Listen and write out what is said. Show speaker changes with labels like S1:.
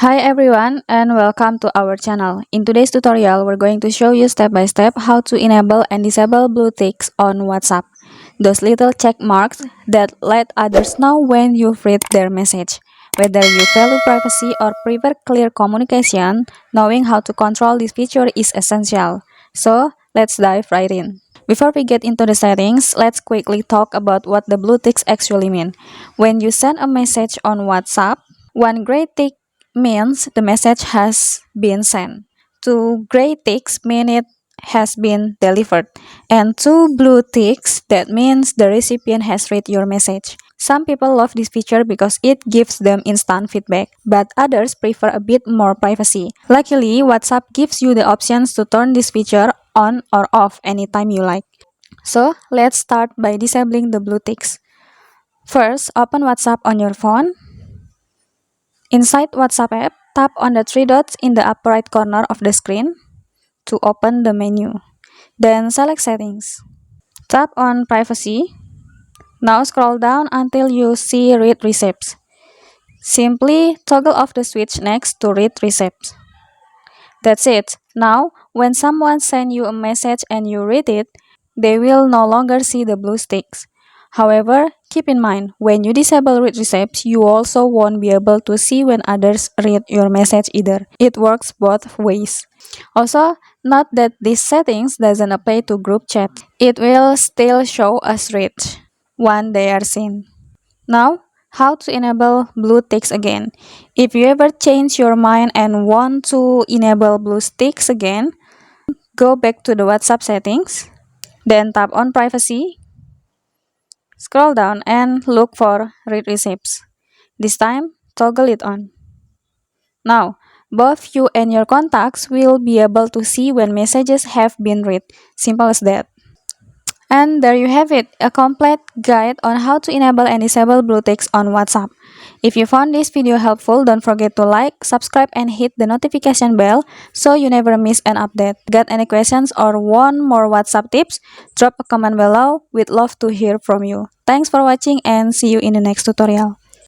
S1: Hi everyone and welcome to our channel. In today's tutorial, we're going to show you step by step how to enable and disable blue ticks on WhatsApp. Those little check marks that let others know when you've read their message. Whether you value privacy or prefer clear communication, knowing how to control this feature is essential. So, let's dive right in. Before we get into the settings, let's quickly talk about what the blue ticks actually mean. When you send a message on WhatsApp, one gray tick means the message has been sent. Two gray ticks mean it has been delivered. And two blue ticks, that means the recipient has read your message. Some people love this feature because it gives them instant feedback, but others prefer a bit more privacy. Luckily, WhatsApp gives you the options to turn this feature on or off anytime you like. So, let's start by disabling the blue ticks. First, open WhatsApp on your phone. Inside WhatsApp app, tap on the three dots in the upper right corner of the screen to open the menu. Then select Settings. Tap on Privacy. Now scroll down until you see Read Receipts. Simply toggle off the switch next to Read Receipts. That's it. Now, when someone sends you a message and you read it, they will no longer see the blue sticks. However, keep in mind, when you disable read receipts, you also won't be able to see when others read your message either. It works both ways. Also, note that this settings doesn't apply to group chat. It will still show as read when they are seen. Now, how to enable blue ticks again. If you ever change your mind and want to enable blue ticks again, go back to the WhatsApp settings, then tap on privacy, scroll down and look for read receipts. This time, toggle it on. Now, both you and your contacts will be able to see when messages have been read. Simple as that. And there you have it, a complete guide on how to enable and disable blue ticks on WhatsApp. If you found this video helpful, don't forget to like, subscribe, and hit the notification bell so you never miss an update. Got any questions or want more WhatsApp tips? Drop a comment below. We'd love to hear from you. Thanks for watching and see you in the next tutorial.